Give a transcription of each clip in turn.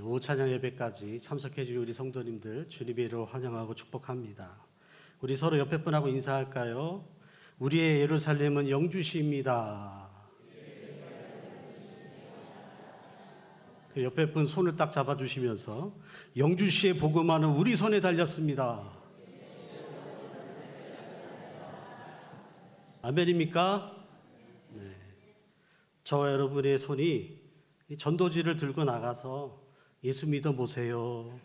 오후 찬양 예배까지 참석해 주신 우리 성도님들 주님의 이름으로 환영하고 축복합니다. 우리 서로 옆에 분하고 인사할까요? 우리의 예루살렘은 영주시입니다. 그 옆에 분 손을 딱 잡아주시면서 영주시의 복음화는 우리 손에 달렸습니다. 아멘입니까? 네. 저와 여러분의 손이 전도지를 들고 나가서 예수 믿어보세요.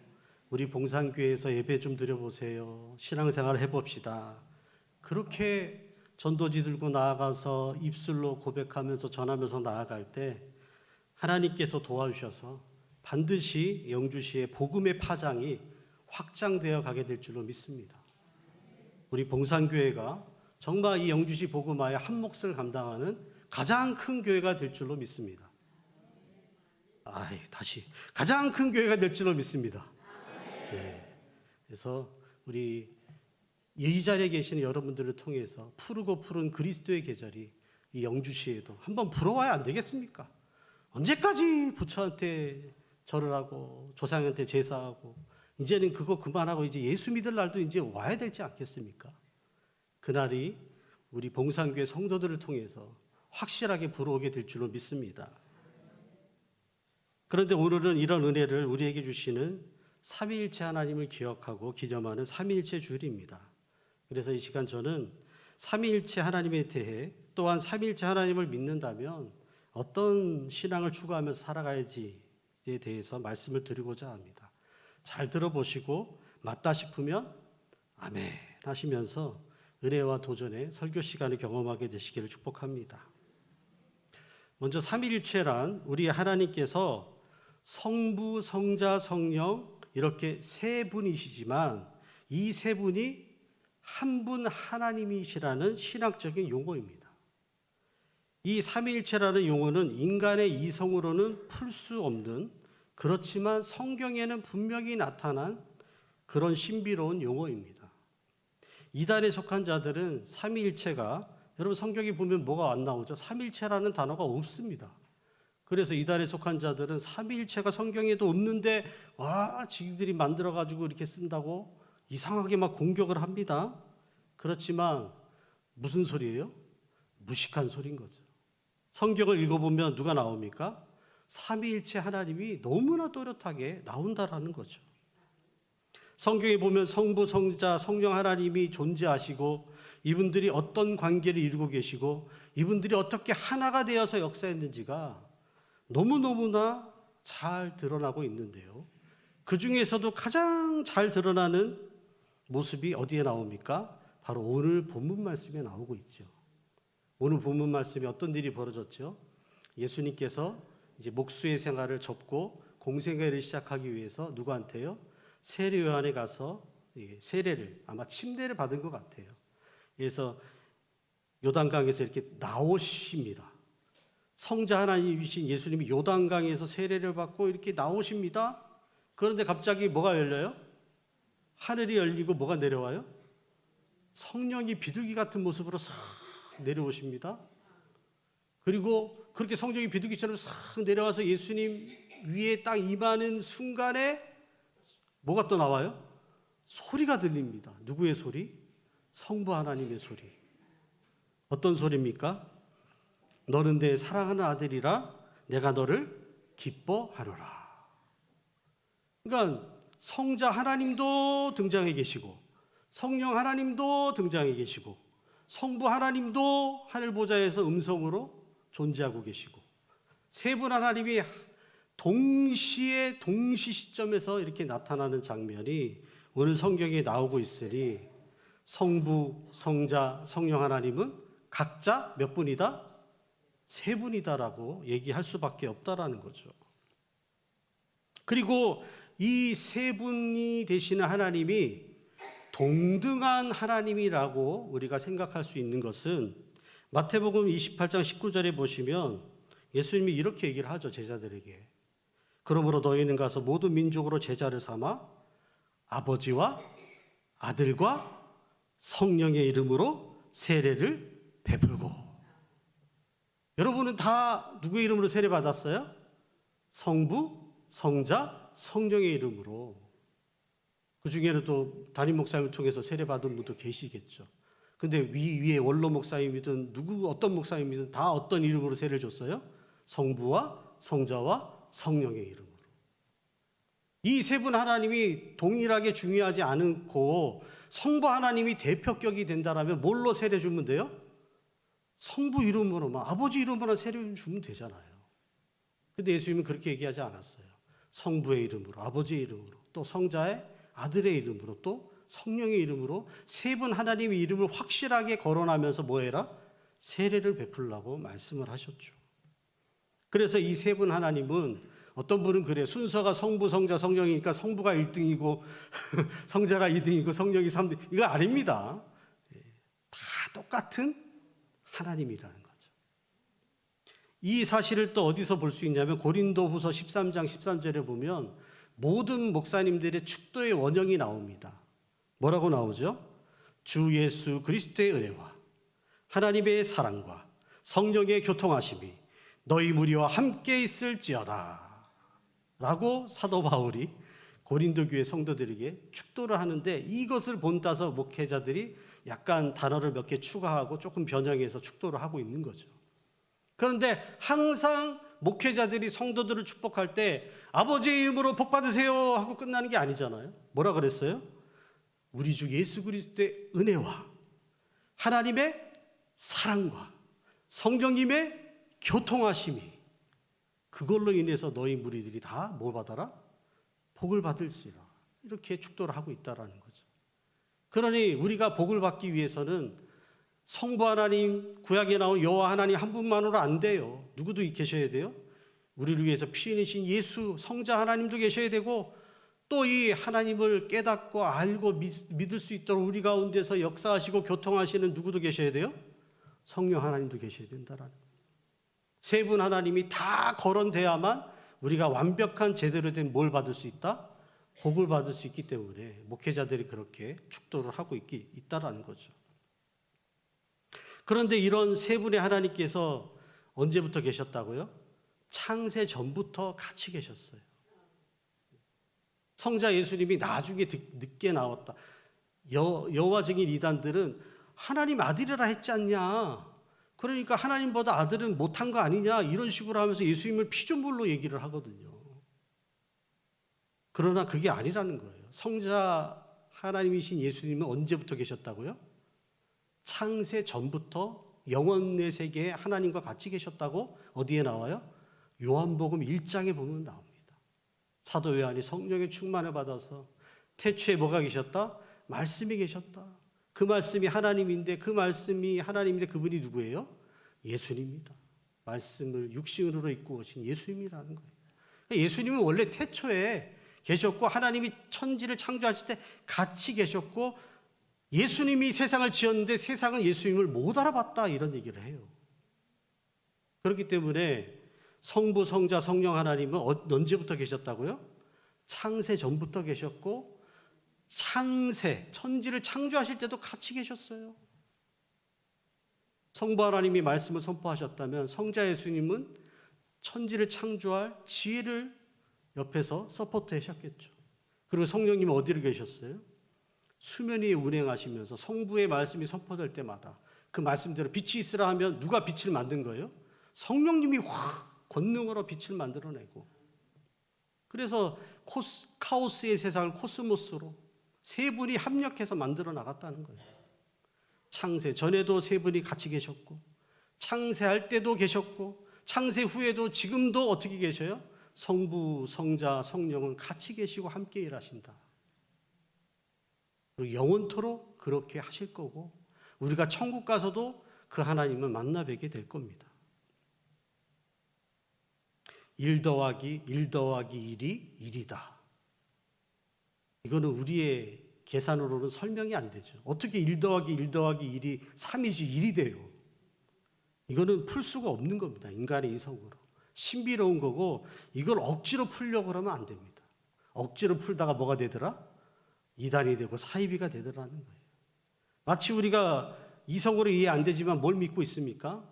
우리 봉산교회에서 예배 좀 드려보세요. 신앙생활 해봅시다. 그렇게 전도지 들고 나아가서 입술로 고백하면서 전하면서 나아갈 때 하나님께서 도와주셔서 반드시 영주시의 복음의 파장이 확장되어 가게 될 줄로 믿습니다. 우리 봉산교회가 정말 이 영주시 복음화의 한 몫을 감당하는 가장 큰 교회가 될 줄로 믿습니다. 다시 가장 큰 교회가 될 줄로 믿습니다. 네. 그래서 우리 이 자리에 계시는 여러분들을 통해서 푸르고 푸른 그리스도의 계절이 이 영주시에도 한번 불어와야 안 되겠습니까? 언제까지 부처한테 절을 하고 조상한테 제사하고 이제는 그거 그만하고 이제 예수 믿을 날도 이제 와야 되지 않겠습니까? 그날이 우리 봉산교회 성도들을 통해서 확실하게 불어오게 될 줄로 믿습니다. 그런데 오늘은 이런 은혜를 우리에게 주시는 삼위일체 하나님을 기억하고 기념하는 삼위일체 주일입니다. 그래서 이 시간 저는 삼위일체 하나님에 대해 또한 삼위일체 하나님을 믿는다면 어떤 신앙을 추구하면서 살아가야지에 대해서 말씀을 드리고자 합니다. 잘 들어보시고 맞다 싶으면 아멘 하시면서 은혜와 도전의 설교 시간을 경험하게 되시기를 축복합니다. 먼저 삼위일체란 우리 하나님께서 성부, 성자, 성령 이렇게 세 분이시지만 이 세 분이 한 분 하나님이시라는 신학적인 용어입니다. 이 삼위일체라는 용어는 인간의 이성으로는 풀 수 없는, 그렇지만 성경에는 분명히 나타난 그런 신비로운 용어입니다. 이단에 속한 자들은 삼위일체가, 여러분 성경에 보면 뭐가 안 나오죠? 삼위일체라는 단어가 없습니다. 그래서 이단에 속한 자들은 삼위일체가 성경에도 없는데 지들이 만들어가지고 이렇게 쓴다고 이상하게 막 공격을 합니다. 그렇지만 무슨 소리예요? 무식한 소리인 거죠. 성경을 읽어보면 누가 나옵니까? 삼위일체 하나님이 너무나 또렷하게 나온다라는 거죠. 성경에 보면 성부, 성자, 성령 하나님이 존재하시고 이분들이 어떤 관계를 이루고 계시고 이분들이 어떻게 하나가 되어서 역사했는지가 너무너무나 잘 드러나고 있는데요. 그 중에서도 가장 잘 드러나는 모습이 어디에 나옵니까? 바로 오늘 본문 말씀에 나오고 있죠. 오늘 본문 말씀에 어떤 일이 벌어졌죠? 예수님께서 이제 목수의 생활을 접고 공생애를 시작하기 위해서 누구한테요? 세례 요한에 가서 세례를, 아마 침례를 받은 것 같아요. 그래서 요단강에서 이렇게 나오십니다. 성자 하나님이신 예수님이 요단강에서 세례를 받고 이렇게 나오십니다. 그런데 갑자기 뭐가 열려요? 하늘이 열리고 뭐가 내려와요? 성령이 비둘기 같은 모습으로 싹 내려오십니다. 그리고 그렇게 성령이 비둘기처럼 싹 내려와서 예수님 위에 딱 임하는 순간에 뭐가 또 나와요? 소리가 들립니다. 누구의 소리? 성부 하나님의 소리. 어떤 소리입니까? 너는 내 사랑하는 아들이라 내가 너를 기뻐하노라. 그러니까 성자 하나님도 등장해 계시고 성령 하나님도 등장해 계시고 성부 하나님도 하늘 보좌에서 음성으로 존재하고 계시고 세 분 하나님이 동시에 동시 시점에서 이렇게 나타나는 장면이 오늘 성경에 나오고 있으니 성부, 성자, 성령 하나님은 각자 몇 분이다? 세 분이다라고 얘기할 수밖에 없다라는 거죠. 그리고 이 세 분이 되시는 하나님이 동등한 하나님이라고 우리가 생각할 수 있는 것은 마태복음 28장 19절에 보시면 예수님이 이렇게 얘기를 하죠. 제자들에게. 그러므로 너희는 가서 모든 민족으로 제자를 삼아 아버지와 아들과 성령의 이름으로 세례를 베풀고. 여러분은 다 누구의 이름으로 세례 받았어요? 성부, 성자, 성령의 이름으로. 그 중에는 또 담임 목사님을 통해서 세례받은 분도 계시겠죠. 근데 위에 원로 목사님이든 어떤 목사님이든 다 어떤 이름으로 세례를 줬어요? 성부와 성자와 성령의 이름으로. 이 세 분 하나님이 동일하게 중요하지 않고 성부 하나님이 대표격이 된다라면 뭘로 세례 주면 돼요? 성부 이름으로만, 아버지 이름으로 세례 주면 되잖아요. 근데 예수님은 그렇게 얘기하지 않았어요. 성부의 이름으로, 아버지의 이름으로, 또 성자의 아들의 이름으로, 또 성령의 이름으로 세 분 하나님의 이름을 확실하게 거론하면서 뭐 해라? 세례를 베풀라고 말씀을 하셨죠. 그래서 이 세 분 하나님은 어떤 분은 그래, 순서가 성부, 성자, 성령이니까 성부가 1등이고 성자가 2등이고 성령이 3등. 이거 아닙니다. 다 똑같은 하나님이라는 거죠. 이 사실을 또 어디서 볼 수 있냐면 고린도후서 13장 13절에 보면 모든 목사님들의 축도의 원형이 나옵니다. 뭐라고 나오죠? 주 예수 그리스도의 은혜와 하나님의 사랑과 성령의 교통하심이 너희 무리와 함께 있을지어다 라고 사도 바울이 고린도 교회 성도들에게 축도를 하는데, 이것을 본따서 목회자들이 약간 단어를 몇 개 추가하고 조금 변형해서 축도를 하고 있는 거죠. 그런데 항상 목회자들이 성도들을 축복할 때 아버지의 이름으로 복 받으세요 하고 끝나는 게 아니잖아요. 뭐라 그랬어요? 우리 주 예수 그리스도의 은혜와 하나님의 사랑과 성령님의 교통하심이 그걸로 인해서 너희 무리들이 다 뭘 받아라? 복을 받을지라. 이렇게 축도를 하고 있다라는 거죠. 그러니 우리가 복을 받기 위해서는 성부 하나님, 구약에 나온 여호와 하나님 한 분만으로 안 돼요. 누구도 계셔야 돼요. 우리를 위해서 피 흘리신 예수 성자 하나님도 계셔야 되고, 또 이 하나님을 깨닫고 알고 믿을 수 있도록 우리 가운데서 역사하시고 교통하시는 누구도 계셔야 돼요. 성령 하나님도 계셔야 된다라는 거예요. 세 분 하나님이 다 거론돼야만 우리가 완벽한 제대로 된 뭘 받을 수 있다? 복을 받을 수 있기 때문에 목회자들이 그렇게 축도를 하고 있다라는 거죠. 그런데 이런 세 분의 하나님께서 언제부터 계셨다고요? 창세 전부터 같이 계셨어요. 성자 예수님이 나중에 늦게 나왔다. 여호와 증인 이단들은 하나님 아들이라 했지 않냐, 그러니까 하나님보다 아들은 못한 거 아니냐, 이런 식으로 하면서 예수님을 피조물로 얘기를 하거든요. 그러나 그게 아니라는 거예요. 성자 하나님이신 예수님은 언제부터 계셨다고요? 창세 전부터 영원의 세계에 하나님과 같이 계셨다고 어디에 나와요? 요한복음 1장에 보면 나옵니다. 사도 요한이 성령의 충만을 받아서 태초에 뭐가 계셨다? 말씀이 계셨다. 그 말씀이 하나님인데, 그 말씀이 하나님인데 그분이 누구예요? 예수님입니다. 말씀을 육신으로 입고 오신 예수님이라는 거예요. 예수님은 원래 태초에 계셨고 하나님이 천지를 창조하실 때 같이 계셨고, 예수님이 세상을 지었는데 세상은 예수님을 못 알아봤다, 이런 얘기를 해요. 그렇기 때문에 성부, 성자, 성령 하나님은 언제부터 계셨다고요? 창세 전부터 계셨고, 천지를 창조하실 때도 같이 계셨어요. 성부 하나님이 말씀을 선포하셨다면 성자 예수님은 천지를 창조할 지혜를 옆에서 서포트 하셨겠죠. 그리고 성령님은 어디를 계셨어요? 수면 위에 운행하시면서 성부의 말씀이 선포될 때마다 그 말씀대로 빛이 있으라 하면 누가 빛을 만든 거예요? 성령님이 확 권능으로 빛을 만들어내고, 그래서 카오스의 세상을 코스모스로 세 분이 합력해서 만들어 나갔다는 거예요. 창세 전에도 세 분이 같이 계셨고, 창세할 때도 계셨고, 창세 후에도 지금도 어떻게 계셔요? 성부, 성자, 성령은 같이 계시고 함께 일하신다. 그리고 영원토록 그렇게 하실 거고, 우리가 천국 가서도 그 하나님을 만나 뵙게 될 겁니다. 1 더하기 1 더하기 1이 1이다. 이거는 우리의 계산으로는 설명이 안 되죠. 어떻게 1 더하기 1 더하기 1이 3이지 1이 돼요? 이거는 풀 수가 없는 겁니다. 인간의 이성으로. 신비로운 거고, 이걸 억지로 풀려고 그러면 안 됩니다. 억지로 풀다가 뭐가 되더라? 이단이 되고 사이비가 되더라는 거예요. 마치 우리가 이성으로 이해 안 되지만 뭘 믿고 있습니까?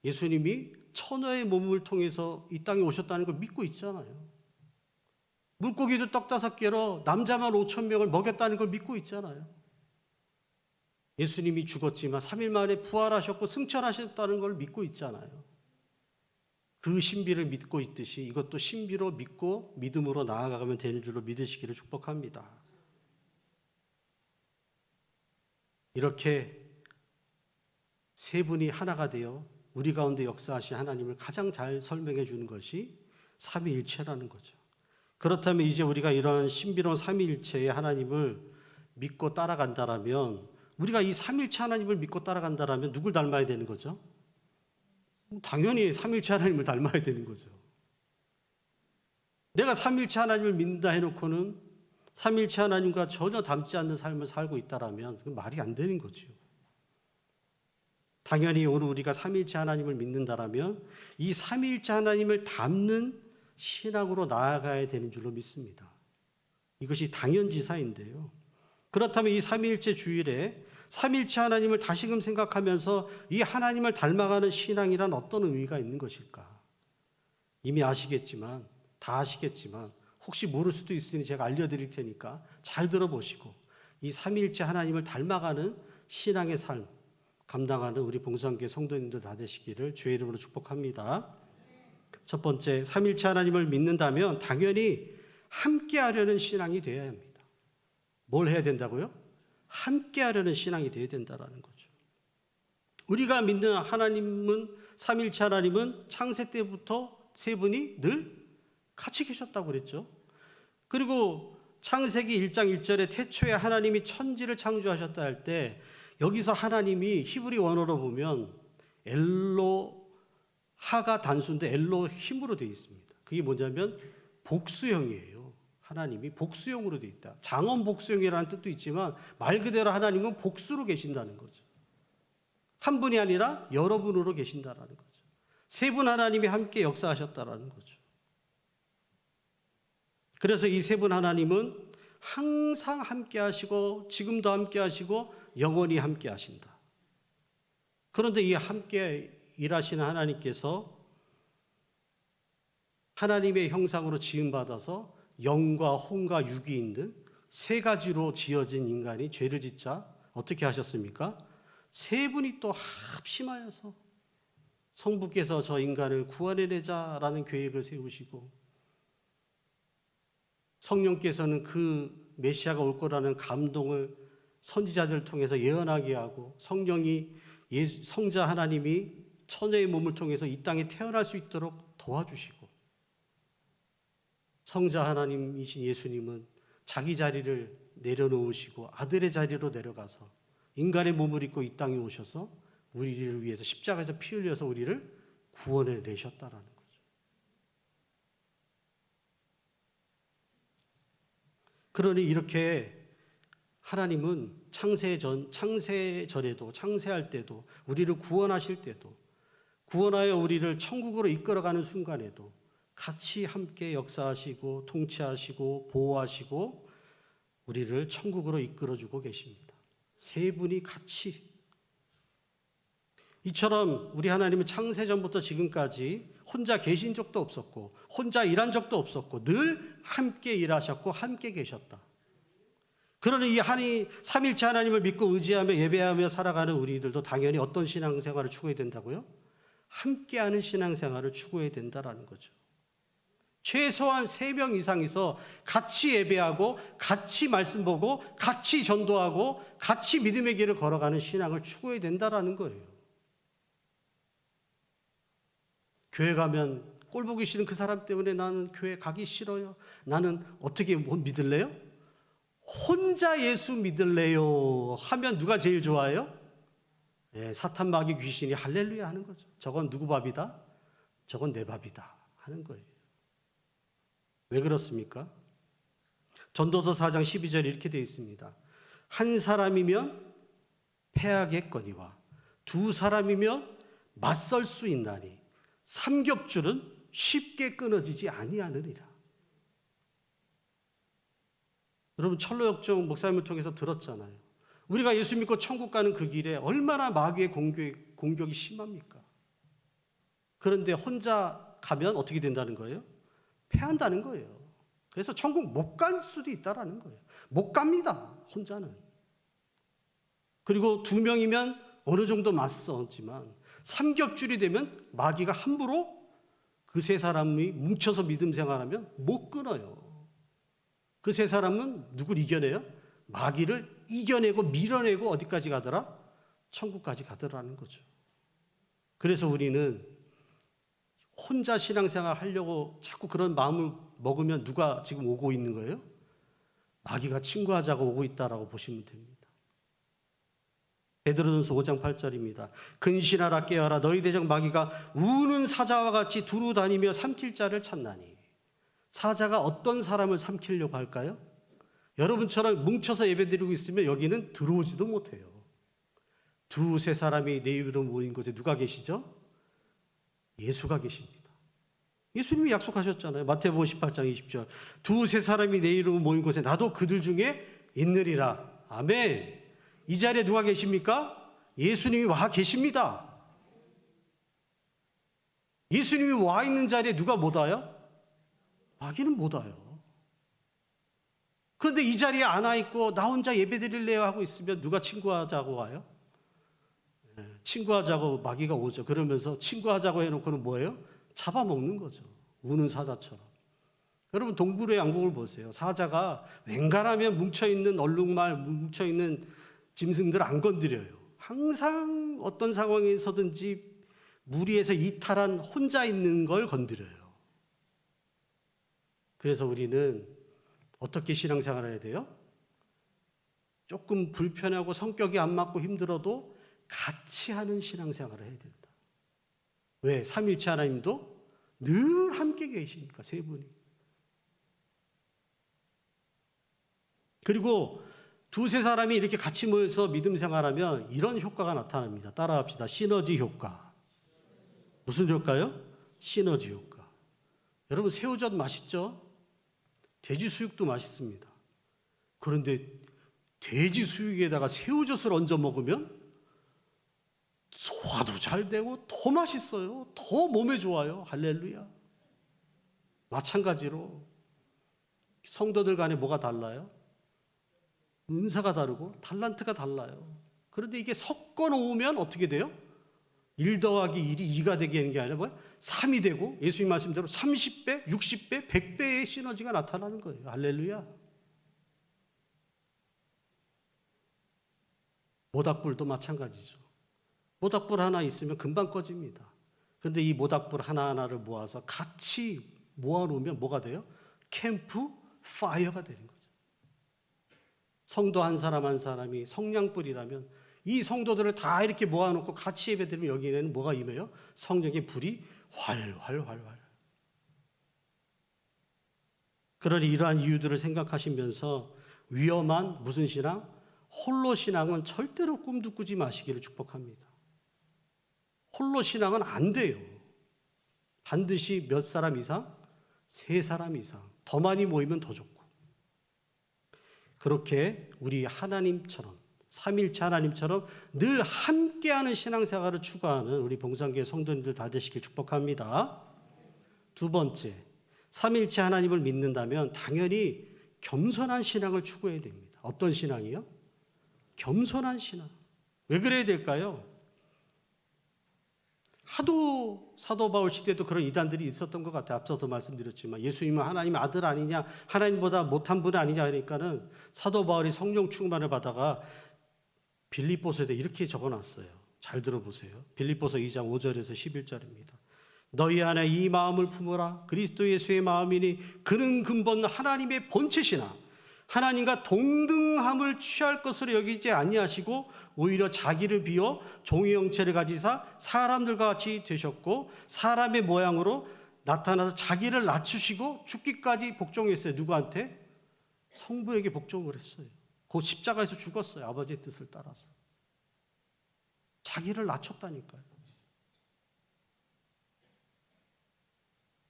예수님이 천하의 몸을 통해서 이 땅에 오셨다는 걸 믿고 있잖아요. 물고기도 떡 5개로 남자만 5천 명을 먹였다는 걸 믿고 있잖아요. 예수님이 죽었지만 3일 만에 부활하셨고 승천하셨다는 걸 믿고 있잖아요. 그 신비를 믿고 있듯이 이것도 신비로 믿고 믿음으로 나아가면 되는 줄로 믿으시기를 축복합니다. 이렇게 세 분이 하나가 되어 우리 가운데 역사하신 하나님을 가장 잘 설명해 주는 것이 삼위일체라는 거죠. 그렇다면 이제 우리가 이런 신비로운 삼위일체의 하나님을 믿고 따라간다라면, 우리가 이 삼위일체 하나님을 믿고 따라간다라면 누굴 닮아야 되는 거죠? 당연히 삼위일체 하나님을 닮아야 되는 거죠. 내가 삼위일체 하나님을 믿는다 해놓고는 삼위일체 하나님과 전혀 닮지 않는 삶을 살고 있다라면 그건 말이 안 되는 거죠. 당연히 오늘 우리가 삼위일체 하나님을 믿는다라면 이 삼위일체 하나님을 닮는 신앙으로 나아가야 되는 줄로 믿습니다. 이것이 당연지사인데요. 그렇다면 이 삼위일체 주일에 삼위일체 하나님을 다시금 생각하면서 이 하나님을 닮아가는 신앙이란 어떤 의미가 있는 것일까? 이미 아시겠지만, 다 아시겠지만 혹시 모를 수도 있으니 제가 알려드릴 테니까 잘 들어보시고 이 삼위일체 하나님을 닮아가는 신앙의 삶 감당하는 우리 봉성교회 성도님들 다 되시기를 주의 이름으로 축복합니다. 첫 번째, 삼위일체 하나님을 믿는다면 당연히 함께하려는 신앙이 되어야 합니다. 뭘 해야 된다고요? 함께하려는 신앙이 되어야 된다는 거죠. 우리가 믿는 하나님은, 삼위일체 하나님은 창세 때부터 세 분이 늘 같이 계셨다고 그랬죠. 그리고 창세기 1장 1절에 태초에 하나님이 천지를 창조하셨다 할 때 여기서 하나님이 히브리 원어로 보면 엘로하가 단수인데 엘로힘으로 되어 있습니다. 그게 뭐냐면 복수형이에요. 하나님이 복수형으로 되어 있다. 장원 복수형이라는 뜻도 있지만 말 그대로 하나님은 복수로 계신다는 거죠. 한 분이 아니라 여러 분으로 계신다라는 거죠. 세 분 하나님이 함께 역사하셨다라는 거죠. 그래서 이 세 분 하나님은 항상 함께 하시고 지금도 함께 하시고 영원히 함께 하신다. 그런데 이 함께 일하시는 하나님께서 하나님의 형상으로 지음받아서 영과 혼과 육이 있는 세 가지로 지어진 인간이 죄를 짓자 어떻게 하셨습니까? 세 분이 또 합심하여서 성부께서 저 인간을 구원해내자라는 계획을 세우시고 성령께서는 그 메시아가 올 거라는 감동을 선지자들을 통해서 예언하게 하고 성령이 성자 하나님이 처녀의 몸을 통해서 이 땅에 태어날 수 있도록 도와주시고 성자 하나님이신 예수님은 자기 자리를 내려놓으시고 아들의 자리로 내려가서 인간의 몸을 입고 이 땅에 오셔서 우리를 위해서 십자가에서 피 흘려서 우리를 구원해 내셨다라는 거죠. 그러니 이렇게 하나님은 창세전에도 창세할 때도 우리를 구원하실 때도 구원하여 우리를 천국으로 이끌어가는 순간에도 같이 함께 역사하시고 통치하시고 보호하시고 우리를 천국으로 이끌어주고 계십니다. 세 분이 같이. 이처럼 우리 하나님은 창세전부터 지금까지 혼자 계신 적도 없었고 혼자 일한 적도 없었고 늘 함께 일하셨고 함께 계셨다. 그러니 이 삼위일체 하나님을 믿고 의지하며 예배하며 살아가는 우리들도 당연히 어떤 신앙생활을 추구해야 된다고요? 함께하는 신앙생활을 추구해야 된다라는 거죠. 최소한 3명 이상이서 같이 예배하고 같이 말씀 보고 같이 전도하고 같이 믿음의 길을 걸어가는 신앙을 추구해야 된다라는 거예요. 교회 가면 꼴 보기 싫은 그 사람 때문에 나는 교회 가기 싫어요. 나는 어떻게 믿을래요? 혼자 예수 믿을래요 하면 누가 제일 좋아해요? 네, 사탄 마귀 귀신이 할렐루야 하는 거죠. 저건 누구 밥이다? 저건 내 밥이다 하는 거예요. 왜 그렇습니까? 전도서 4장 12절에 이렇게 되어 있습니다. 한 사람이면 패하겠거니와 두 사람이면 맞설 수 있나니 삼겹줄은 쉽게 끊어지지 아니하느니라. 여러분 철로역정 목사님을 통해서 들었잖아요. 우리가 예수 믿고 천국 가는 그 길에 얼마나 마귀의 공격이 심합니까? 그런데 혼자 가면 어떻게 된다는 거예요? 패한다는 거예요. 그래서 천국 못 갈 수도 있다라는 거예요. 못 갑니다, 혼자는. 그리고 2명이면 어느 정도 맞섰지만 삼겹줄이 되면 마귀가 함부로 그 3사람이 뭉쳐서 믿음 생활하면 못 끊어요. 그 3사람은 누굴 이겨내요? 마귀를 이겨내고 밀어내고 어디까지 가더라? 천국까지 가더라는 거죠. 그래서 우리는 혼자 신앙생활 하려고 자꾸 그런 마음을 먹으면 누가 지금 오고 있는 거예요? 마귀가 친구하자고 오고 있다라고 보시면 됩니다. 베드로전서 5장 8절입니다. 근신하라 깨어라 너희 대적 마귀가 우는 사자와 같이 두루 다니며 삼킬 자를 찾나니. 사자가 어떤 사람을 삼키려고 할까요? 여러분처럼 뭉쳐서 예배드리고 있으면 여기는 들어오지도 못해요. 2-3사람이 내 이름으로 모인 곳에 누가 계시죠? 예수가 계십니다. 예수님이 약속하셨잖아요. 마태복음 18장 20절. 2-3사람이 내 이름으로 모인 곳에 나도 그들 중에 있느리라. 아멘. 이 자리에 누가 계십니까? 예수님이 와 계십니다. 예수님이 와 있는 자리에 누가 못 와요? 마귀는 못 와요. 그런데 이 자리에 안 와 있고 나 혼자 예배 드릴래요 하고 있으면 누가 친구하자고 와요? 친구하자고 마귀가 오죠. 그러면서 친구하자고 해놓고는 뭐예요? 잡아먹는 거죠. 우는 사자처럼. 여러분 동굴의 양국을 보세요. 사자가 웬간하면 뭉쳐있는 얼룩말, 뭉쳐있는 짐승들 안 건드려요. 항상 어떤 상황에서든지 무리에서 이탈한 혼자 있는 걸 건드려요. 그래서 우리는 어떻게 신앙생활을 해야 돼요? 조금 불편하고 성격이 안 맞고 힘들어도 같이 하는 신앙생활을 해야 된다. 왜? 삼위일체 하나님도 늘 함께 계시니까 3분이. 그리고 2-3사람이 이렇게 같이 모여서 믿음 생활하면 이런 효과가 나타납니다. 따라합시다. 시너지 효과. 무슨 효과요? 시너지 효과. 여러분 새우젓 맛있죠? 돼지 수육도 맛있습니다. 그런데 돼지 수육에다가 새우젓을 얹어 먹으면 소화도 잘 되고 더 맛있어요. 더 몸에 좋아요. 할렐루야. 마찬가지로 성도들 간에 뭐가 달라요? 은사가 다르고 달란트가 달라요. 그런데 이게 섞어 놓으면 어떻게 돼요? 1 더하기 1이 2가 되게 하는 게 아니라 뭐야? 3이 되고 예수님 말씀대로 30배, 60배, 100배의 시너지가 나타나는 거예요. 할렐루야. 모닥불도 마찬가지죠. 모닥불 하나 있으면 금방 꺼집니다. 그런데 이 모닥불 하나하나를 모아서 같이 모아놓으면 뭐가 돼요? 캠프 파이어가 되는 거죠. 성도 한 사람 한 사람이 성냥불이라면 이 성도들을 다 이렇게 모아놓고 같이 예배드리면 여기에는 뭐가 임해요? 성령의 불이 활활활활. 그러니 이러한 이유들을 생각하시면서 위험한 무슨 신앙? 홀로 신앙은 절대로 꿈도 꾸지 마시기를 축복합니다. 홀로 신앙은 안 돼요. 반드시 몇 사람 이상? 3사람 이상. 더 많이 모이면 더 좋고. 그렇게 우리 하나님처럼 삼위일체 하나님처럼 늘 함께하는 신앙생활을 추구하는 우리 봉산교회 성도님들 다 되시길 축복합니다. 2번째, 삼위일체 하나님을 믿는다면 당연히 겸손한 신앙을 추구해야 됩니다. 어떤 신앙이요? 겸손한 신앙. 왜 그래야 될까요? 하도 사도 바울 시대에도 그런 이단들이 있었던 것 같아요. 앞서도 말씀드렸지만 예수님은 하나님 아들 아니냐, 하나님보다 못한 분 아니냐 하니까는 사도 바울이 성령 충만을 받아가 빌립보서에 이렇게 적어놨어요. 잘 들어보세요. 빌립보서 2장 5절에서 11절입니다. 너희 안에 이 마음을 품어라. 그리스도 예수의 마음이니 그는 근본 하나님의 본체시나 하나님과 동등함을 취할 것으로 여기지 아니하시고 오히려 자기를 비워 종의 형체를 가지사 사람들과 같이 되셨고 사람의 모양으로 나타나서 자기를 낮추시고 죽기까지 복종했어요. 누구한테? 성부에게 복종을 했어요. 그 십자가에서 죽었어요. 아버지의 뜻을 따라서. 자기를 낮췄다니까요.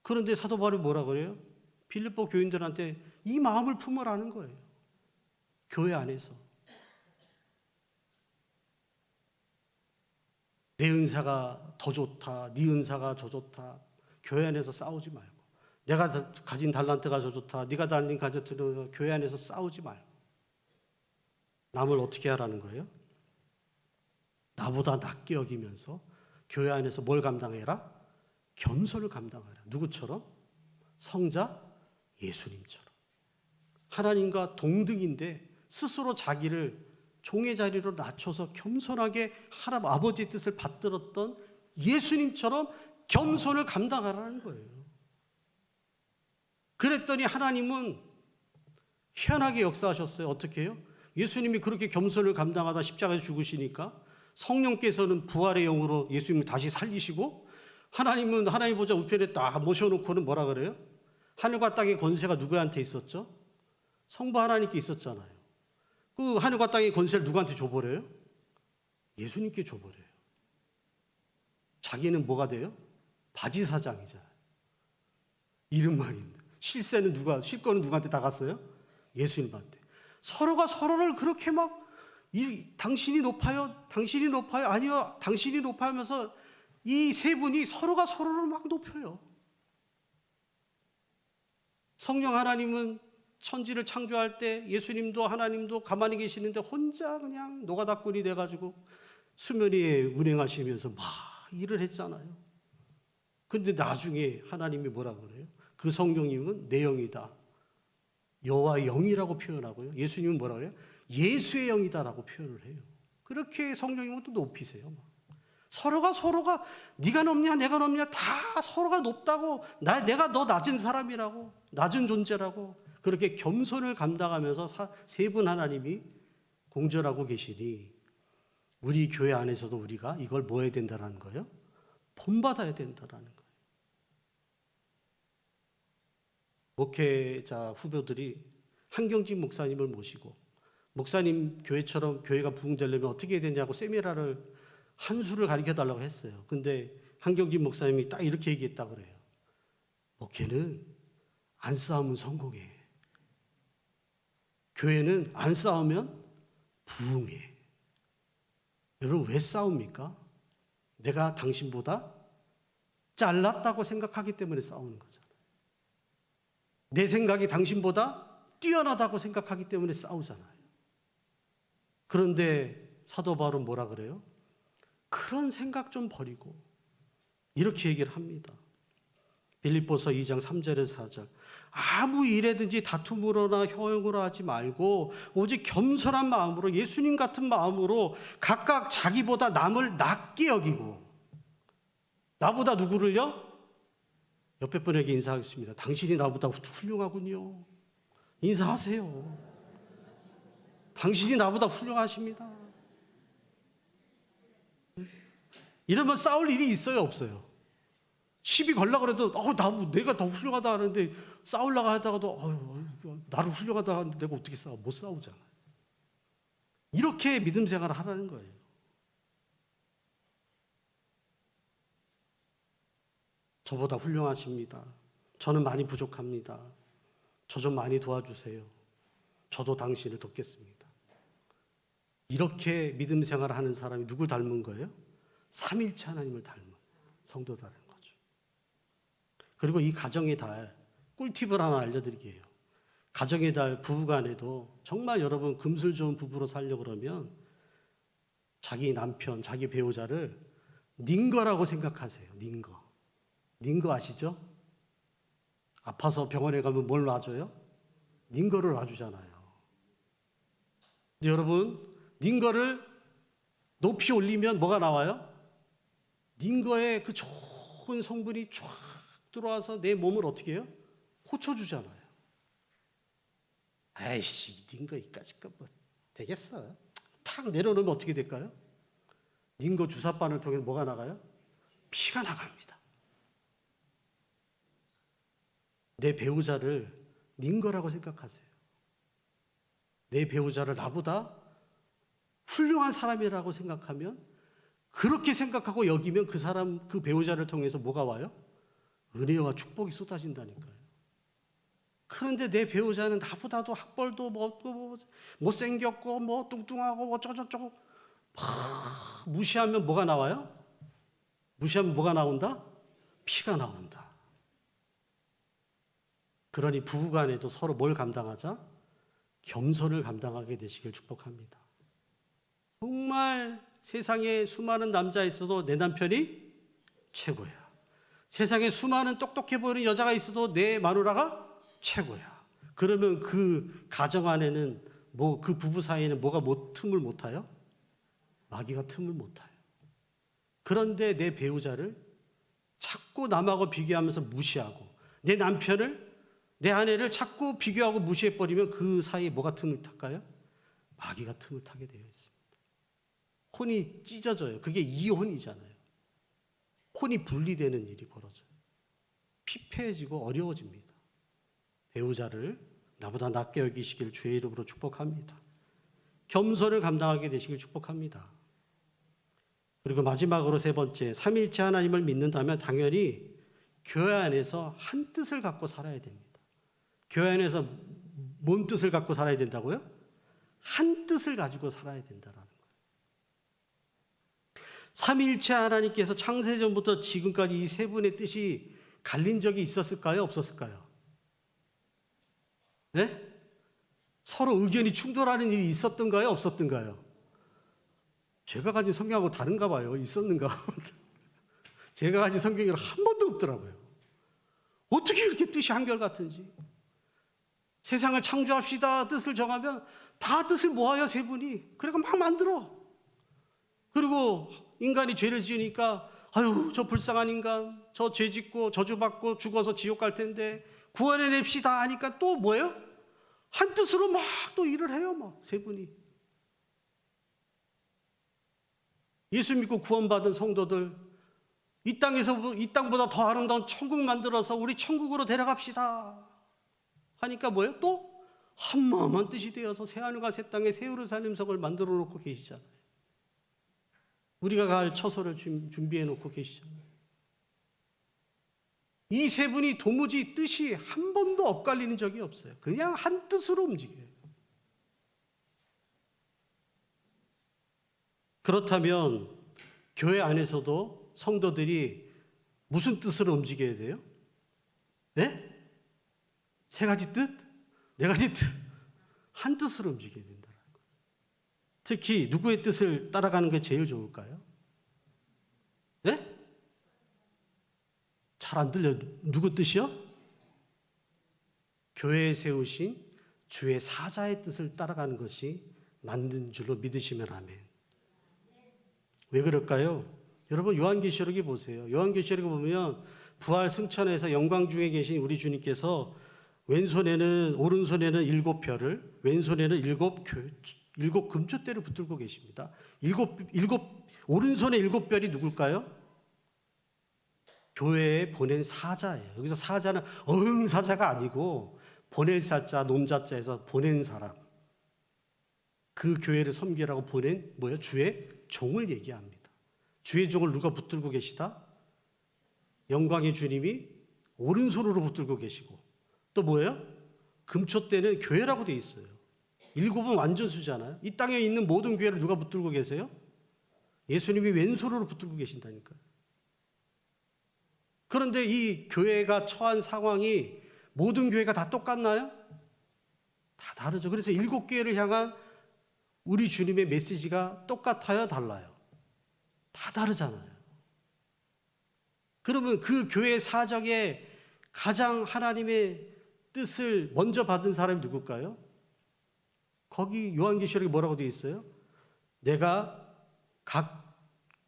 그런데 사도 바울이 뭐라 그래요? 빌립보 교인들한테 이 마음을 품으라는 거예요. 교회 안에서. 내 은사가 더 좋다. 네 은사가 더 좋다. 교회 안에서 싸우지 말고 내가 가진 달란트가 더 좋다. 네가 달린 가졌던 교회 안에서 싸우지 말고 남을 어떻게 하라는 거예요? 나보다 낮게 여기면서 교회 안에서 뭘 감당해라? 겸손을 감당하라. 누구처럼? 성자 예수님처럼. 하나님과 동등인데 스스로 자기를 종의 자리로 낮춰서 겸손하게 하나님 아버지의 뜻을 받들었던 예수님처럼 겸손을 감당하라는 거예요. 그랬더니 하나님은 희한하게 역사하셨어요. 어떻게 해요? 예수님이 그렇게 겸손을 감당하다 십자가에 죽으시니까 성령께서는 부활의 영으로 예수님을 다시 살리시고 하나님은 하나님 보좌 우편에 딱 모셔놓고는 뭐라 그래요? 하늘과 땅의 권세가 누구한테 있었죠? 성부 하나님께 있었잖아요. 그 하늘과 땅의 권세를 누구한테 줘버려요? 예수님께 줘버려요. 자기는 뭐가 돼요? 바지사장이잖아요. 이름만 있는. 실권은 누구한테 다 갔어요? 예수님한테. 서로가 서로를 그렇게 막 당신이 높아요? 당신이 높아요? 아니요, 당신이 높아요 하면서 이 세 분이 서로가 서로를 막 높여요. 성령 하나님은 천지를 창조할 때 예수님도 하나님도 가만히 계시는데 혼자 그냥 노가다꾼이 돼가지고 수면 위에 운행하시면서 막 일을 했잖아요. 그런데 나중에 하나님이 뭐라 그래요? 그 성령님은 내 영이다. 여호와의 영이라고 표현하고요. 예수님은 뭐라 그래요? 예수의 영이다라고 표현을 해요. 그렇게 성령님은 또 높이세요. 서로가 네가 높냐 내가 높냐 다 서로가 높다고 내가 더 낮은 사람이라고 낮은 존재라고 그렇게 겸손을 감당하면서 세 분 하나님이 공존하고 계시니 우리 교회 안에서도 우리가 이걸 뭐 해야 된다는 거예요? 본받아야 된다는 거예요. 목회자 후배들이 한경진 목사님을 모시고 목사님 교회처럼 교회가 부흥되려면 어떻게 해야 되냐고 세미나를 한 수를 가르쳐 달라고 했어요. 근데 한경진 목사님이 딱 이렇게 얘기했다 그래요. 목회는 안 싸우면 성공해. 교회는 안 싸우면 부흥해. 여러분 왜 싸웁니까? 내가 당신보다 잘났다고 생각하기 때문에 싸우는 거잖아요. 내 생각이 당신보다 뛰어나다고 생각하기 때문에 싸우잖아요. 그런데 사도 바울은 뭐라 그래요? 그런 생각 좀 버리고 이렇게 얘기를 합니다. 빌립보서 2장 3절에서 4절 아무 일에든지 다툼으로나 효용으로 하지 말고 오직 겸손한 마음으로 예수님 같은 마음으로 각각 자기보다 남을 낮게 여기고 나보다 누구를요? 옆에 분에게 인사하겠습니다. 당신이 나보다 훌륭하군요. 인사하세요. 당신이 나보다 훌륭하십니다. 이러면 싸울 일이 있어요, 없어요? 시비 걸려고 해도 내가 더 훌륭하다 하는데 싸우려고 하다가도 나를 훌륭하다 하는데 내가 어떻게 싸워? 못 싸우잖아요. 이렇게 믿음 생활을 하라는 거예요. 저보다 훌륭하십니다. 저는 많이 부족합니다. 저 좀 많이 도와주세요. 저도 당신을 돕겠습니다. 이렇게 믿음 생활을 하는 사람이 누굴 닮은 거예요? 삼일체 하나님을 닮은 성도다라는 거죠. 그리고 이 가정의 달 꿀팁을 하나 알려드릴게요. 가정의 달 부부간에도 정말 여러분 금술 좋은 부부로 살려고 그러면 자기 남편, 자기 배우자를 닌거라고 생각하세요. 닌거 아시죠? 아파서 병원에 가면 뭘 놔줘요? 닌거를 놔주잖아요. 근데 여러분 닌거를 높이 올리면 뭐가 나와요? 닌거의 그 좋은 성분이 쫙 들어와서 내 몸을 어떻게 해요? 호쳐주잖아요. 아이씨 닌거 이까짓 거 뭐 되겠어? 탁 내려놓으면 어떻게 될까요? 닌거 주사바늘 통해서 뭐가 나가요? 피가 나갑니다. 내 배우자를 닌거라고 생각하세요. 내 배우자를 나보다 훌륭한 사람이라고 생각하면 그렇게 생각하고 여기면 그 배우자를 통해서 뭐가 와요? 은혜와 축복이 쏟아진다니까요. 그런데 내 배우자는 나보다도 학벌도 뭐 못생겼고 뭐 뚱뚱하고 뭐 저저저고 무시하면 뭐가 나와요? 무시하면 뭐가 나온다? 피가 나온다. 그러니 부부간에도 서로 뭘 감당하자? 겸손을 감당하게 되시길 축복합니다. 정말 세상에 수많은 남자 있어도 내 남편이 최고야. 세상에 수많은 똑똑해 보이는 여자가 있어도 내 마누라가 최고야. 그러면 그 가정 안에는 그 부부 사이에는 뭐가 틈을 못 타요? 마귀가 틈을 못 타요. 그런데 내 배우자를 자꾸 남하고 비교하면서 무시하고 내 남편을 내 아내를 자꾸 비교하고 무시해버리면 그 사이에 뭐가 틈을 탈까요? 마귀가 틈을 타게 되어 있습니다. 혼이 찢어져요. 그게 이혼이잖아요. 혼이 분리되는 일이 벌어져요. 피폐해지고 어려워집니다. 배우자를 나보다 낮게 여기시길 주의 이름으로 축복합니다. 겸손을 감당하게 되시길 축복합니다. 그리고 마지막으로 세 번째, 삼위일체 하나님을 믿는다면 당연히 교회 안에서 한 뜻을 갖고 살아야 됩니다. 교회 안에서 뭔 뜻을 갖고 살아야 된다고요? 한 뜻을 가지고 살아야 된다라는 거예요. 삼위일체 하나님께서 창세전부터 지금까지 이 세 분의 뜻이 갈린 적이 있었을까요? 없었을까요? 네? 서로 의견이 충돌하는 일이 있었던가요? 없었던가요? 제가 가진 성경하고 다른가 봐요. 있었는가? 제가 가진 성경에는 한 번도 없더라고요. 어떻게 이렇게 뜻이 한결같은지. 세상을 창조합시다 뜻을 정하면 다 뜻을 모아요, 세 분이. 그래서 막 만들어. 그리고 인간이 죄를 지으니까 아유 저 불쌍한 인간, 저 죄 짓고 저주받고 죽어서 지옥 갈 텐데 구원해냅시다 하니까 또 뭐예요? 한 뜻으로 막 또 일을 해요, 막 세 분이. 예수 믿고 구원받은 성도들, 이 땅보다 더 아름다운 천국 만들어서 우리 천국으로 데려갑시다 하니까 뭐예요? 또 한 마음 한 뜻이 되어서 새하늘과 새 땅에 새 예루살렘 성을 만들어 놓고 계시잖아요. 우리가 갈 처소를 준비해 놓고 계시잖아요. 이 세 분이 도무지 뜻이 한 번도 엇갈리는 적이 없어요. 그냥 한 뜻으로 움직여요. 그렇다면 교회 안에서도 성도들이 무슨 뜻으로 움직여야 돼요? 네? 세 가지 뜻? 네 가지 뜻? 한 뜻으로 움직여야 된다는 거예요. 특히 누구의 뜻을 따라가는 게 제일 좋을까요? 네? 잘 안 들려요. 누구 뜻이요? 교회에 세우신 주의 사자의 뜻을 따라가는 것이 맞는 줄로 믿으시면 아멘. 왜 그럴까요? 여러분 요한계시록에 보세요. 요한계시록에 보면 부활 승천에서 영광 중에 계신 우리 주님께서 오른손에는 7별을, 왼손에는 일곱 금초대를 붙들고 계십니다. 오른손에 7별이 누굴까요? 교회에 보낸 사자예요. 여기서 사자는 사자가 아니고 보낼 사자, 놈자자에서 보낸 사람. 그 교회를 섬기라고 보낸 주의 종을 얘기합니다. 주의 종을 누가 붙들고 계시다? 영광의 주님이 오른손으로 붙들고 계시고 또 뭐예요? 금초대는 교회라고 돼 있어요. 7은 완전수잖아요. 이 땅에 있는 모든 교회를 누가 붙들고 계세요? 예수님이 왼손으로 붙들고 계신다니까요. 그런데 이 교회가 처한 상황이 모든 교회가 다 똑같나요? 다 다르죠. 그래서 7교회를 향한 우리 주님의 메시지가 똑같아요? 달라요? 다 다르잖아요. 그러면 그 교회 사적에 가장 하나님의 뜻을 먼저 받은 사람이 누굴까요? 거기 요한계시록에 뭐라고 되어 있어요? 내가 각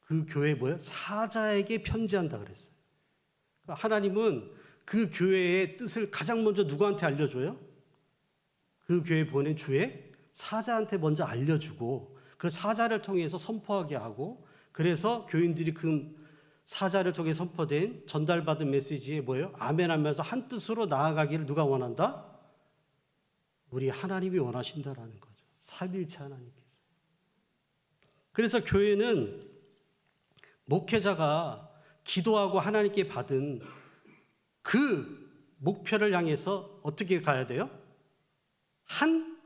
그 교회 사자에게 편지한다 그랬어요. 하나님은 그 교회의 뜻을 가장 먼저 누구한테 알려줘요? 그 교회에 보낸 주의 사자한테 먼저 알려주고 그 사자를 통해서 선포하게 하고 그래서 교인들이 그 사자를 통해 선포된 전달받은 메시지에 아멘 하면서 한 뜻으로 나아가기를 누가 원한다? 우리 하나님이 원하신다라는 거죠. 삼위일체 하나님께서. 그래서 교회는 목회자가 기도하고 하나님께 받은 그 목표를 향해서 어떻게 가야 돼요? 한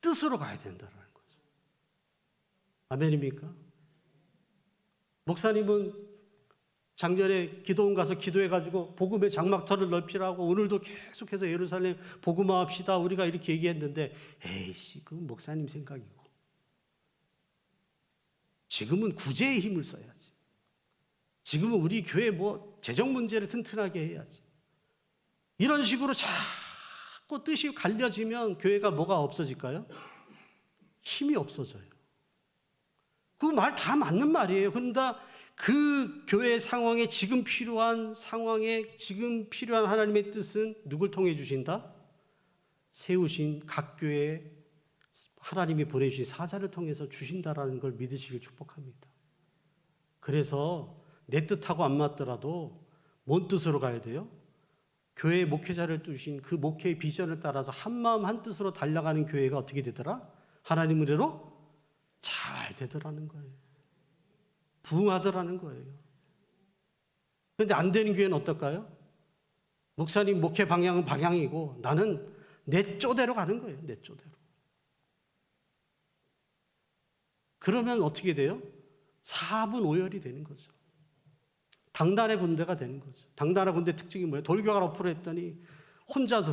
뜻으로 가야 된다는 거죠. 아멘입니까? 목사님은 작년에 기도원 가서 기도해가지고 복음의 장막터를 넓히라고 오늘도 계속해서 예루살렘 복음화합시다 우리가 이렇게 얘기했는데 에이씨 그건 목사님 생각이고 지금은 구제의 힘을 써야지. 지금은 우리 교회 뭐 재정 문제를 튼튼하게 해야지. 이런 식으로 자꾸 뜻이 갈려지면 교회가 뭐가 없어질까요? 힘이 없어져요. 그 말 다 맞는 말이에요. 그런데 그 교회 상황에 지금 필요한 상황에 지금 필요한 하나님의 뜻은 누굴 통해 주신다? 세우신 각 교회에 하나님이 보내주신 사자를 통해서 주신다라는 걸 믿으시길 축복합니다. 그래서 내 뜻하고 안 맞더라도 뭔 뜻으로 가야 돼요? 교회 목회자를 두신 그 목회의 비전을 따라서 한 마음 한 뜻으로 달려가는 교회가 어떻게 되더라? 하나님 은혜로 잘 되더라는 거예요. 부흥하더라는 거예요. 그런데 안 되는 교회는 어떨까요? 목사님 목회 방향은 방향이고 나는 내 쪼대로 가는 거예요. 내 쪼대로. 그러면 어떻게 돼요? 사분오열이 되는 거죠. 당단의 군대가 되는 거죠. 당단의 군대 특징이 뭐예요? 돌교가 앞으로 했더니 혼자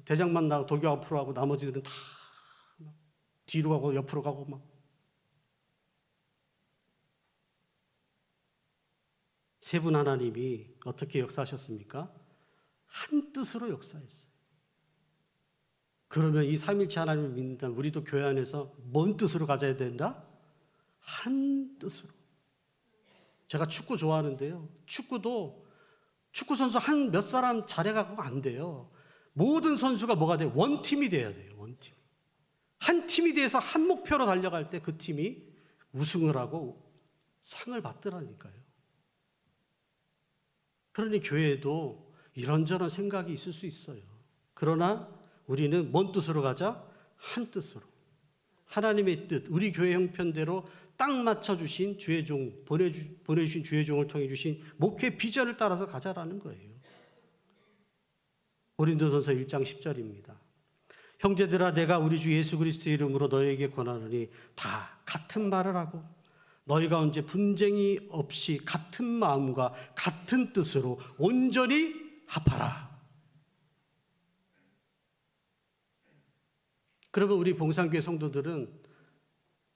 대장만 나고 돌교 앞으로 하고 나머지들은 다 뒤로 가고 옆으로 가고 막. 세 분 하나님이 어떻게 역사하셨습니까? 한 뜻으로 역사했어요. 그러면 이 삼일체 하나님을 믿는다면 우리도 교회 안에서 뭔 뜻으로 가져야 된다? 한 뜻으로. 제가 축구 좋아하는데요. 축구도 축구 선수 한 몇 사람 잘해갖고 안 돼요. 모든 선수가 뭐가 돼요? 원팀이 돼야 돼요. 원팀. 한 팀이 돼서 한 목표로 달려갈 때 그 팀이 우승을 하고 상을 받더라니까요. 그러니 교회에도 이런저런 생각이 있을 수 있어요. 그러나 우리는 뭔 뜻으로 가자? 한 뜻으로. 하나님의 뜻, 우리 교회 형편대로 딱 맞춰주신 주의 종, 보내주신 주의 종을 통해 주신 목회 비전을 따라서 가자라는 거예요. 고린도전서 1장 10절입니다. 형제들아 내가 우리 주 예수 그리스도의 이름으로 너희에게 권하노니 다 같은 말을 하고 너희 가운데 분쟁이 없이 같은 마음과 같은 뜻으로 온전히 합하라. 그러면 우리 봉산교회 성도들은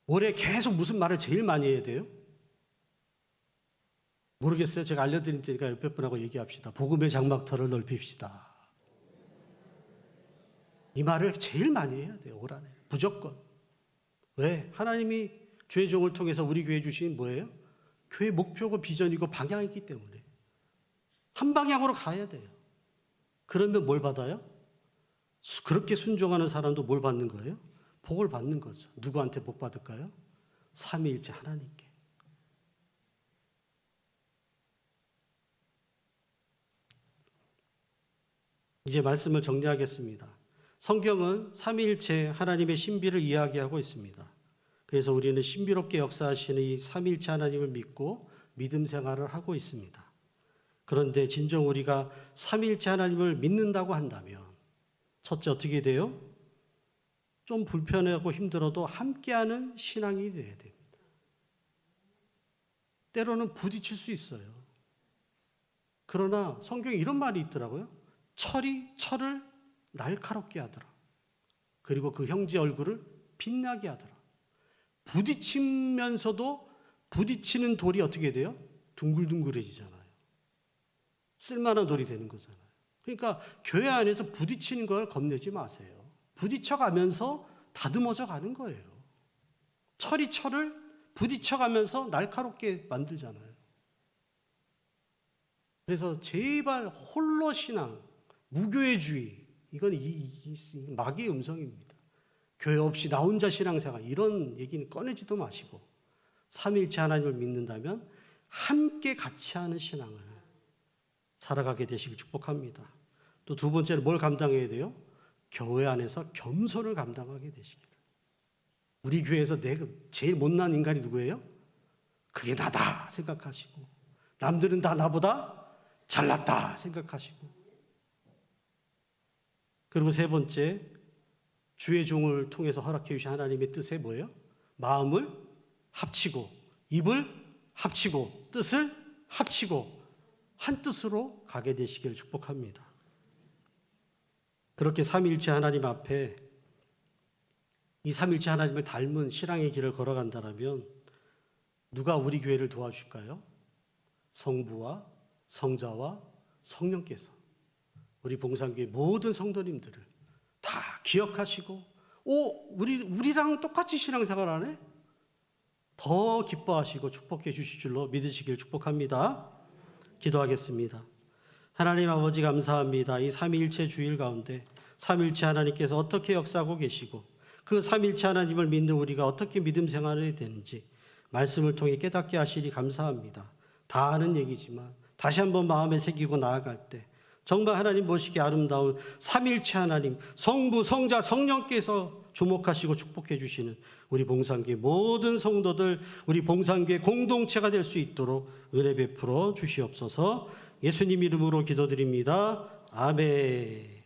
올해 계속 무슨 말을 제일 많이 해야 돼요? 모르겠어요. 제가 알려드릴 테니까 옆에 분하고 얘기합시다. 복음의 장막터를 넓힙시다. 이 말을 제일 많이 해야 돼요. 올 한해 무조건. 왜? 하나님이 주의 종을 통해서 우리 교회에 주신 뭐예요? 교회 목표고 비전이고 방향이기 때문에 한 방향으로 가야 돼요. 그러면 뭘 받아요? 그렇게 순종하는 사람도 뭘 받는 거예요? 복을 받는 거죠. 누구한테 복 받을까요? 삼위일체 하나님께. 이제 말씀을 정리하겠습니다. 성경은 삼위일체 하나님의 신비를 이야기하고 있습니다. 그래서 우리는 신비롭게 역사하시는 이 삼위일체 하나님을 믿고 믿음 생활을 하고 있습니다. 그런데 진정 우리가 삼위일체 하나님을 믿는다고 한다면 첫째 어떻게 돼요? 좀 불편하고 힘들어도 함께하는 신앙이 돼야 됩니다. 때로는 부딪힐 수 있어요. 그러나 성경에 이런 말이 있더라고요. 철이 철을 날카롭게 하더라. 그리고 그 형제 얼굴을 빛나게 하더라. 부딪히면서도 부딪히는 돌이 어떻게 돼요? 둥글둥글해지잖아요. 쓸만한 돌이 되는 거잖아요. 그러니까 교회 안에서 부딪히는 걸 겁내지 마세요. 부딪혀가면서 다듬어져 가는 거예요. 철이 철을 부딪혀가면서 날카롭게 만들잖아요. 그래서 제발 홀로 신앙, 무교회주의, 이건 마귀의 음성입니다. 교회 없이 나 혼자 신앙생활 이런 얘기는 꺼내지도 마시고 삼위일체 하나님을 믿는다면 함께 같이 하는 신앙을 살아가게 되시길 축복합니다. 또 두 번째는 뭘 감당해야 돼요? 교회 안에서 겸손을 감당하게 되시기를. 우리 교회에서 내가 제일 못난 인간이 누구예요? 그게 나다 생각하시고 남들은 다 나보다 잘났다 생각하시고 그리고 세 번째 주의 종을 통해서 허락해 주신 하나님의 뜻이 뭐예요? 마음을 합치고 입을 합치고 뜻을 합치고 한 뜻으로 가게 되시기를 축복합니다. 그렇게 삼위일체 하나님 앞에 이 삼위일체 하나님을 닮은 신앙의 길을 걸어간다면 누가 우리 교회를 도와줄까요? 성부와 성자와 성령께서 우리 봉산교회 모든 성도님들을 다 기억하시고 우리랑 똑같이 신앙생활하네? 더 기뻐하시고 축복해 주실 줄로 믿으시길 축복합니다. 기도하겠습니다. 하나님 아버지 감사합니다. 이 삼위일체 주일 가운데 삼위일체 하나님께서 어떻게 역사하고 계시고 그 삼위일체 하나님을 믿는 우리가 어떻게 믿음 생활을 해야 되는지 말씀을 통해 깨닫게 하시니 감사합니다. 다 아는 얘기지만 다시 한번 마음에 새기고 나아갈 때 정말 하나님 보시기에 아름다운 삼위일체 하나님 성부, 성자, 성령께서 주목하시고 축복해 주시는 우리 봉산교회 모든 성도들 우리 봉산교회 공동체가 될 수 있도록 은혜 베풀어 주시옵소서. 예수님 이름으로 기도드립니다. 아멘.